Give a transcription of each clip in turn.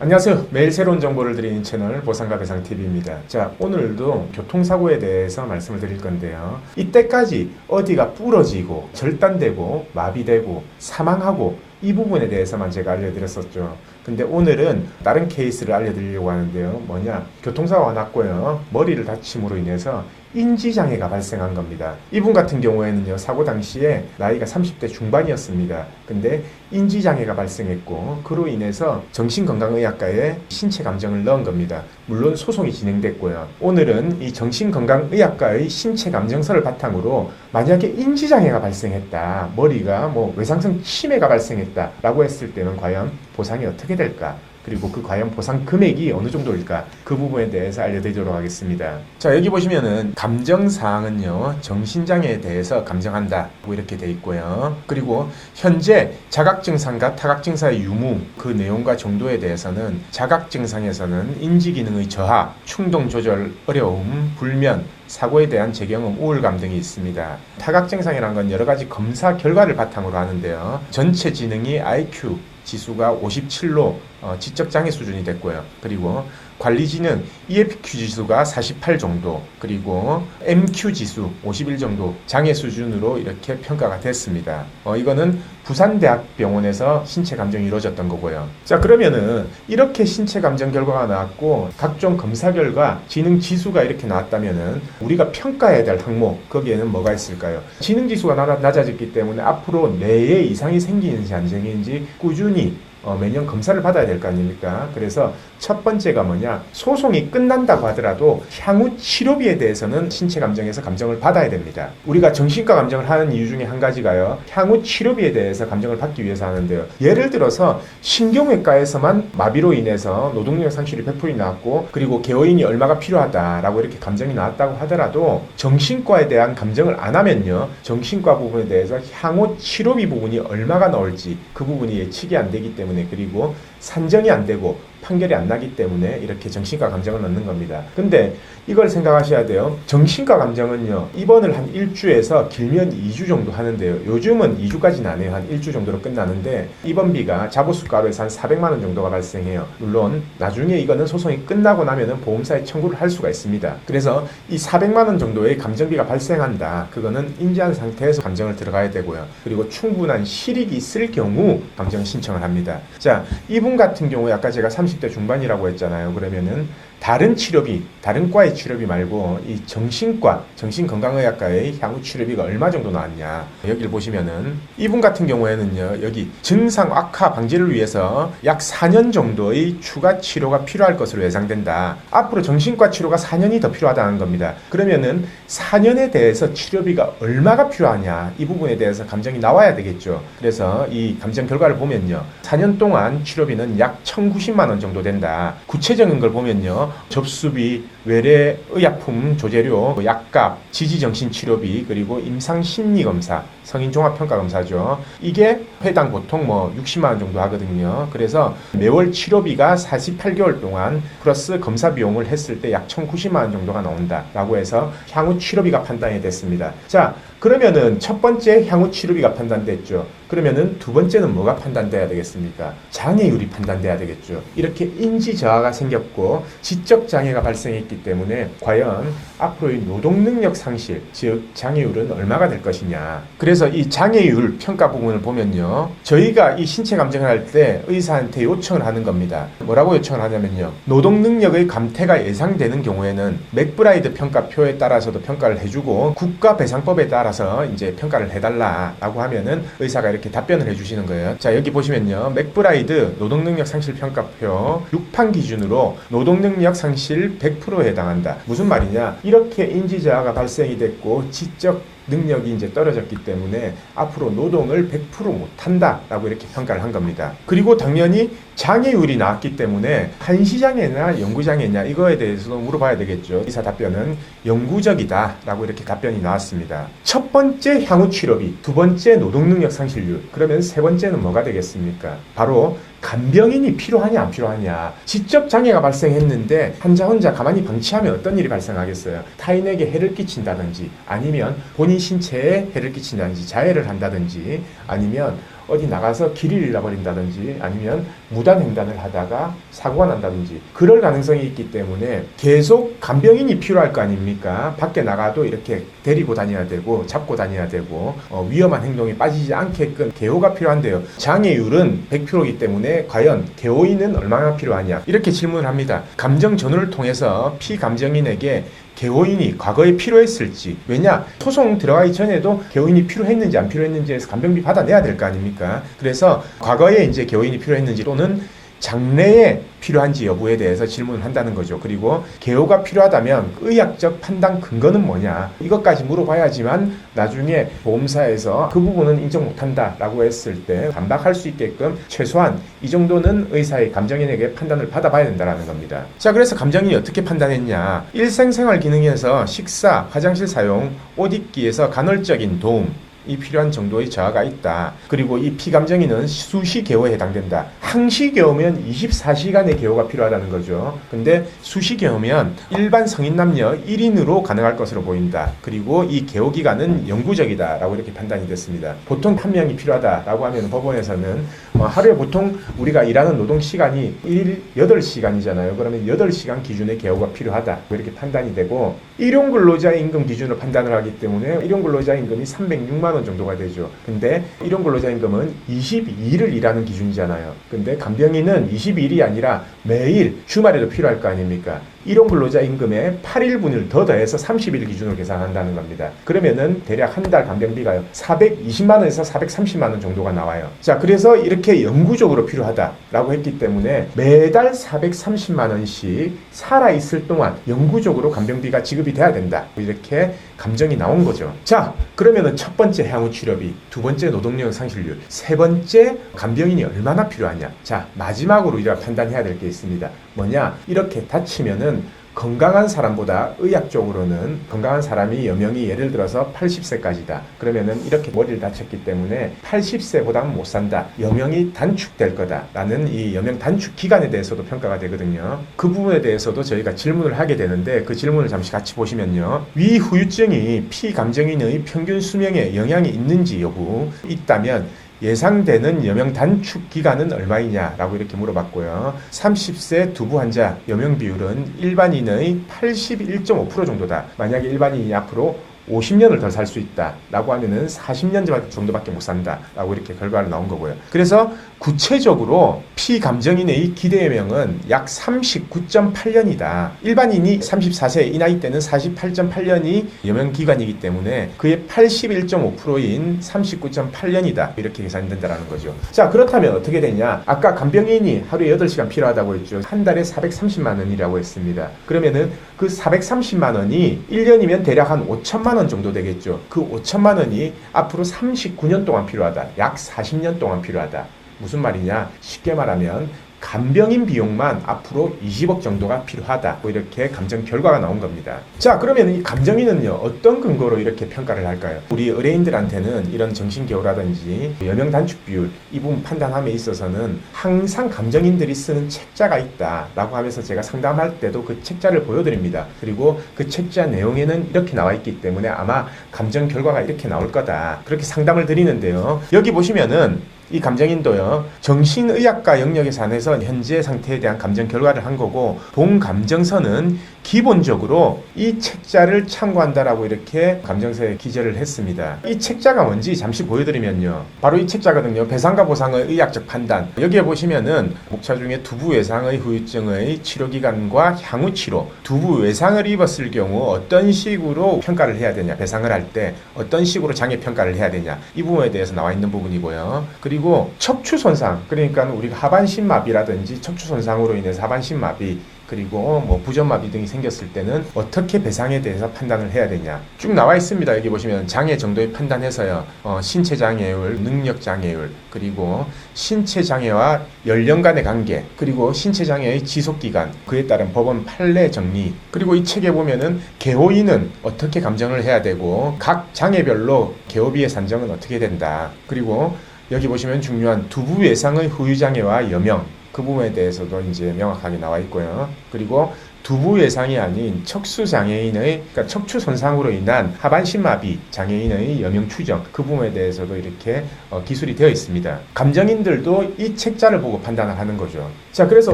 안녕하세요. 매일 새로운 정보를 드리는 채널 보상과 배상TV입니다. 자, 오늘도 교통사고에 대해서 말씀을 드릴 건데요. 이때까지 어디가 부러지고 절단되고 마비되고 사망하고 이 부분에 대해서만 제가 알려드렸었죠. 근데 오늘은 다른 케이스를 알려드리려고 하는데요. 뭐냐? 교통사고가 났고요. 머리를 다침으로 인해서 인지장애가 발생한 겁니다. 이분 같은 경우에는요, 사고 당시에 나이가 30대 중반이었습니다. 근데 인지장애가 발생했고, 그로 인해서 정신건강의학과에 신체감정을 넣은 겁니다. 물론 소송이 진행됐고요. 오늘은 이 정신건강의학과의 신체감정서를 바탕으로 만약에 인지장애가 발생했다, 머리가 외상성 치매가 발생했다 라고 했을 때는 과연 보상이 어떻게 될까? 그리고 그 과연 보상 금액이 어느 정도일까? 그 부분에 대해서 알려드리도록 하겠습니다. 자, 여기 보시면은 감정사항은요, 정신장애에 대해서 감정한다 이렇게 돼 있고요. 그리고 현재 자각증상과 타각증사의 유무, 그 내용과 정도에 대해서는 자각증상에서는 인지기능의 저하, 충동조절 어려움, 불면, 사고에 대한 재경험, 우울감 등이 있습니다. 타각증상이라는 건 여러 가지 검사 결과를 바탕으로 하는데요. 전체 지능이 IQ 지수가 57로 지적장애 수준이 됐고요. 그리고 관리지능 EFQ 지수가 48 정도, 그리고 MQ 지수 51 정도 장애 수준으로 이렇게 평가가 됐습니다. 이거는 부산대학병원에서 신체감정이 이루어졌던 거고요. 자, 그러면은 이렇게 신체감정 결과가 나왔고 각종 검사 결과 지능 지수가 이렇게 나왔다면은 우리가 평가해야 될 항목, 거기에는 뭐가 있을까요? 지능 지수가 낮아졌기 때문에 앞으로 뇌에 이상이 생기는지 안 생기는지 꾸준히 매년 검사를 받아야 될 거 아닙니까? 그래서 첫 번째가 뭐냐? 소송이 끝난다고 하더라도 향후 치료비에 대해서는 신체감정에서 감정을 받아야 됩니다. 우리가 정신과 감정을 하는 이유 중에 한 가지가요, 향후 치료비에 대해서 감정을 받기 위해서 하는데요. 예를 들어서 신경외과에서만 마비로 인해서 노동력 상실이 100% 나왔고, 그리고 개원이 얼마가 필요하다라고 이렇게 감정이 나왔다고 하더라도 정신과에 대한 감정을 안 하면요, 정신과 부분에 대해서 향후 치료비 부분이 얼마가 나올지 그 부분이 예측이 안 되기 때문에, 그리고 산정이 안 되고 판결이 안 나기 때문에 이렇게 정신과 감정을 넣는 겁니다. 근데 이걸 생각하셔야 돼요. 정신과 감정은요, 입원을 한 1주에서 길면 2주 정도 하는데요. 요즘은 2주까지는 안 해요. 한 1주 정도로 끝나는데 입원비가 자보수가로에서 한 400만 원 정도가 발생해요. 물론 나중에 이거는 소송이 끝나고 나면은 보험사에 청구를 할 수가 있습니다. 그래서 이 400만 원 정도의 감정비가 발생한다. 그거는 인지한 상태에서 감정을 들어가야 되고요. 그리고 충분한 실익이 있을 경우 감정 신청을 합니다. 자, 이분 같은 경우에 아까 제가 30대 중반이라고 했잖아요. 그러면은 다른 치료비, 다른 과의 치료비 말고 이 정신과, 정신건강의학과의 향후 치료비가 얼마 정도 나왔냐. 여기를 보시면은 이분 같은 경우에는요, 여기 증상 악화 방지를 위해서 약 4년 정도의 추가 치료가 필요할 것으로 예상된다. 앞으로 정신과 치료가 4년이 더 필요하다는 겁니다. 그러면은 4년에 대해서 치료비가 얼마가 필요하냐, 이 부분에 대해서 감정이 나와야 되겠죠. 그래서 이 감정 결과를 보면요, 4년 동안 치료비는 약 1,090만 원 정도 된다. 구체적인 걸 보면요, 접수비, 외래 의약품 조제료, 약값, 지지정신치료비, 그리고 임상심리검사, 성인종합평가검사죠. 이게 회당 보통 60만 원 정도 하거든요. 그래서 매월 치료비가 48개월 동안 플러스 검사 비용을 했을 때 약 1,090만 원 정도가 나온다라고 해서 향후 치료비가 판단이 됐습니다. 자, 그러면은 첫 번째 향후 치료비가 판단됐죠. 그러면은 두 번째는 뭐가 판단돼야 되겠습니까? 장애율이 판단돼야 되겠죠. 이렇게 인지 저하가 생겼고 지적 장애가 발생했기 때문에 과연 앞으로의 노동능력 상실, 즉 장애율은 얼마가 될 것이냐. 그래서 이 장애율 평가 부분을 보면요, 저희가 이 신체 감정을 할 때 의사한테 요청을 하는 겁니다. 뭐라고 요청을 하냐면요, 노동능력의 감퇴가 예상되는 경우에는 맥브라이드 평가표에 따라서도 평가를 해주고 국가배상법에 따라서 이제 평가를 해달라라고 하면은 의사가 이렇게 답변을 해주시는 거예요. 자, 여기 보시면요, 맥브라이드 노동능력 상실 평가표 6판 기준으로 노동능력 상실 100%에 해당한다. 무슨 말이냐? 이렇게 인지저하가 발생이 됐고 지적 능력이 이제 떨어졌기 때문에 앞으로 노동을 100% 못한다라고 이렇게 평가를 한 겁니다. 그리고 당연히 장애율이 나왔기 때문에 한시장애냐 영구장애냐 이거에 대해서도 물어봐야 되겠죠. 의사 답변은 영구적이다라고 이렇게 답변이 나왔습니다. 첫 번째 향후 치료비, 두 번째 노동능력 상실률, 그러면 세 번째는 뭐가 되겠습니까? 바로 간병인이 필요하냐 안 필요하냐. 지적 장애가 발생했는데 환자 혼자 가만히 방치하면 어떤 일이 발생하겠어요? 타인에게 해를 끼친다든지, 아니면 본인 신체에 해를 끼친다든지, 자해를 한다든지, 아니면 어디 나가서 길을 잃어버린다든지 아니면 무단횡단을 하다가 사고가 난다든지 그럴 가능성이 있기 때문에 계속 간병인이 필요할 거 아닙니까? 밖에 나가도 이렇게 데리고 다녀야 되고 잡고 다녀야 되고 위험한 행동에 빠지지 않게끔 개호가 필요한데요. 장애율은 100%이기 때문에 과연 개호인은 얼마나 필요하냐? 이렇게 질문을 합니다. 감정 전후를 통해서 피감정인에게 개호인이 과거에 필요했을지, 왜냐 소송 들어가기 전에도 개호인이 필요했는지 안 필요했는지에서 간병비 받아내야 될 거 아닙니까? 그래서 과거에 이제 개호인이 필요했는지 또는 장래에 필요한지 여부에 대해서 질문을 한다는 거죠. 그리고 개호가 필요하다면 의학적 판단 근거는 뭐냐, 이것까지 물어봐야지만 나중에 보험사에서 그 부분은 인정 못한다라고 했을 때 반박할 수 있게끔 최소한 이 정도는 의사의 감정인에게 판단을 받아봐야 된다는 겁니다. 자, 그래서 감정인이 어떻게 판단했냐, 일생생활 기능에서 식사, 화장실 사용, 옷 입기에서 간헐적인 도움 이 필요한 정도의 저하가 있다. 그리고 이 피감정인은 수시 개호에 해당된다. 항시 개호면 24시간의 개호가 필요하다는 거죠. 근데 수시 개호면 일반 성인 남녀 1인으로 가능할 것으로 보인다. 그리고 이 개호 기간은 영구적이다 라고 이렇게 판단이 됐습니다. 보통 한 명이 필요하다라고 하면 법원에서는 하루에 보통 우리가 일하는 노동 시간이 1일 8시간이잖아요. 그러면 8시간 기준의 개호가 필요하다 이렇게 판단이 되고, 일용 근로자 임금 기준으로 판단을 하기 때문에 일용 근로자 임금이 306만 원 정도가 되죠. 근데 일용 근로자 임금은 22일을 일하는 기준이잖아요. 근데 간병인은 22일이 아니라 매일 주말에도 필요할 거 아닙니까? 일용 근로자 임금에 8일분을 더 더해서 30일 기준으로 계산한다는 겁니다. 그러면은 대략 한 달 간병비가요 420만 원에서 430만 원 정도가 나와요. 자, 그래서 이렇게 영구적으로 필요하다라고 했기 때문에 매달 430만 원씩 살아있을 동안 영구적으로 간병비가 지급이 돼야 된다, 이렇게 감정이 나온 거죠. 자, 그러면은 첫 번째 향후 치료비, 두 번째 노동력 상실률, 세 번째 간병인이 얼마나 필요하냐. 자, 마지막으로 우리가 판단해야 될 게 있습니다. 뭐냐, 이렇게 다치면은 건강한 사람보다 의학적으로는 건강한 사람이 여명이 예를 들어서 80세까지다. 그러면은 이렇게 머리를 다쳤기 때문에 80세보다는 못 산다. 여명이 단축될 거다. 라는 이 여명 단축 기간에 대해서도 평가가 되거든요. 그 부분에 대해서도 저희가 질문을 하게 되는데 그 질문을 잠시 같이 보시면요. 위 후유증이 피감정인의 평균 수명에 영향이 있는지 여부 있다면 예상되는 여명 단축 기간은 얼마이냐라고 이렇게 물어봤고요. 30세 두부 환자 여명 비율은 일반인의 81.5% 정도다. 만약에 일반인이 앞으로 50년을 더 살 수 있다라고 하면은 40년 정도밖에 못 산다라고 이렇게 결과가 나온 거고요. 그래서 구체적으로 피감정인의 기대여명은 약 39.8년이다. 일반인이 34세 이 나이 때는 48.8년이 여명 기간이기 때문에 그의 81.5%인 39.8년이다. 이렇게 계산된다는 거죠. 자, 그렇다면 어떻게 되냐? 아까 간병인이 하루에 8시간 필요하다고 했죠. 한 달에 430만 원이라고 했습니다. 그러면은 그 430만 원이 1년이면 대략 한 5천만 원 정도 되겠죠. 그 5천만 원이 앞으로 39년 동안 필요하다. 약 40년 동안 필요하다. 무슨 말이냐? 쉽게 말하면 간병인 비용만 앞으로 20억 정도가 필요하다. 이렇게 감정 결과가 나온 겁니다. 자, 그러면 이 감정인은요, 어떤 근거로 이렇게 평가를 할까요? 우리 의뢰인들한테는 이런 정신개호라든지 여명 단축 비율 이 부분 판단함에 있어서는 항상 감정인들이 쓰는 책자가 있다라고 하면서 제가 상담할 때도 그 책자를 보여드립니다. 그리고 그 책자 내용에는 이렇게 나와 있기 때문에 아마 감정 결과가 이렇게 나올 거다. 그렇게 상담을 드리는데요. 여기 보시면은 이 감정인도요, 정신의학과 영역에서 안에서 현재 상태에 대한 감정 결과를 한 거고, 본감정서는 기본적으로 이 책자를 참고한다라고 이렇게 감정서에 기재를 했습니다. 이 책자가 뭔지 잠시 보여드리면요, 바로 이 책자거든요. 배상과 보상의 의학적 판단. 여기에 보시면은 목차 중에 두부 외상의 후유증의 치료기간과 향후 치료, 두부 외상을 입었을 경우 어떤 식으로 평가를 해야 되냐, 배상을 할 때 어떤 식으로 장애 평가를 해야 되냐, 이 부분에 대해서 나와 있는 부분이고요. 그리고 척추 손상, 그러니까 우리가 하반신마비라든지 척추 손상으로 인해서 하반신마비, 그리고 뭐 부전마비 등이 생겼을 때는 어떻게 배상에 대해서 판단을 해야 되냐 쭉 나와 있습니다. 여기 보시면 장애 정도의 판단해서요, 신체 장애율, 능력 장애율, 그리고 신체 장애와 연령 간의 관계, 그리고 신체 장애의 지속 기간, 그에 따른 법원 판례 정리, 그리고 이 책에 보면은 개호인은 어떻게 감정을 해야 되고 각 장애별로 개호비의 산정은 어떻게 된다. 그리고 여기 보시면 중요한 두부 외상의 후유 장애와 여명, 그 부분에 대해서도 이제 명확하게 나와 있고요. 그리고 두부 외상이 아닌 척수 장애인의, 그러니까 척추 손상으로 인한 하반신 마비 장애인의 여명 추정, 그 부분에 대해서도 이렇게 기술이 되어 있습니다. 감정인들도 이 책자를 보고 판단을 하는 거죠. 자, 그래서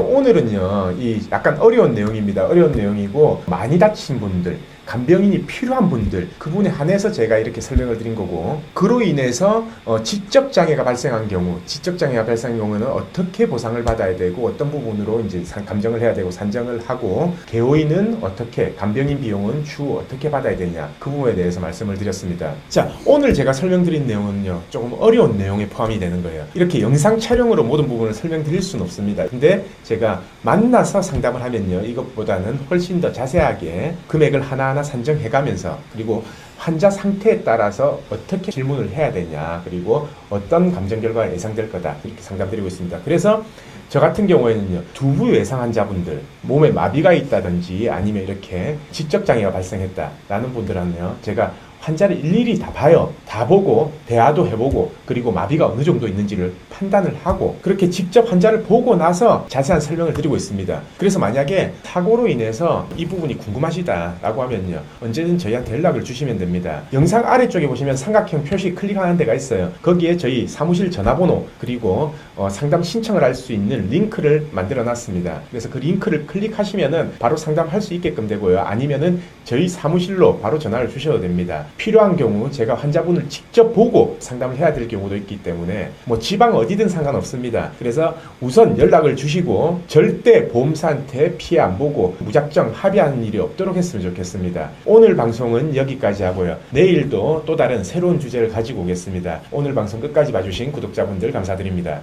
오늘은요, 이 약간 어려운 내용입니다. 어려운 내용이고 많이 다친 분들, 간병인이 필요한 분들, 그분에 한해서 제가 이렇게 설명을 드린 거고, 그로 인해서 지적장애가 발생한 경우, 지적장애가 발생한 경우는 어떻게 보상을 받아야 되고 어떤 부분으로 이제 감정을 해야 되고 산정을 하고, 개호인은 어떻게, 간병인 비용은 추후 어떻게 받아야 되냐, 그 부분에 대해서 말씀을 드렸습니다. 자, 오늘 제가 설명드린 내용은요, 조금 어려운 내용에 포함이 되는 거예요. 이렇게 영상 촬영으로 모든 부분을 설명드릴 수는 없습니다. 근데 제가 만나서 상담을 하면요, 이것보다는 훨씬 더 자세하게 금액을 하나하나 산정해가면서, 그리고 환자 상태에 따라서 어떻게 질문을 해야 되냐, 그리고 어떤 감정 결과가 예상될 거다, 이렇게 상담드리고 있습니다. 그래서 저 같은 경우에는요, 두부 외상 환자분들, 몸에 마비가 있다든지 아니면 이렇게 지적장애가 발생했다라는 분들은요, 제가 환자를 일일이 다 봐요. 다 보고 대화도 해보고, 그리고 마비가 어느 정도 있는지를 판단을 하고, 그렇게 직접 환자를 보고 나서 자세한 설명을 드리고 있습니다. 그래서 만약에 사고로 인해서 이 부분이 궁금하시다라고 하면요, 언제든 저희한테 연락을 주시면 됩니다. 영상 아래쪽에 보시면 삼각형 표시 클릭하는 데가 있어요. 거기에 저희 사무실 전화번호, 그리고 상담 신청을 할 수 있는 링크를 만들어 놨습니다. 그래서 그 링크를 클릭하시면은 바로 상담할 수 있게끔 되고요. 아니면은 저희 사무실로 바로 전화를 주셔도 됩니다. 필요한 경우 제가 환자분을 직접 보고 상담을 해야 될 경우도 있기 때문에 뭐 지방 어디든 상관없습니다. 그래서 우선 연락을 주시고 절대 보험사한테 피해 안 보고 무작정 합의하는 일이 없도록 했으면 좋겠습니다. 오늘 방송은 여기까지 하고요. 내일도 또 다른 새로운 주제를 가지고 오겠습니다. 오늘 방송 끝까지 봐주신 구독자분들 감사드립니다.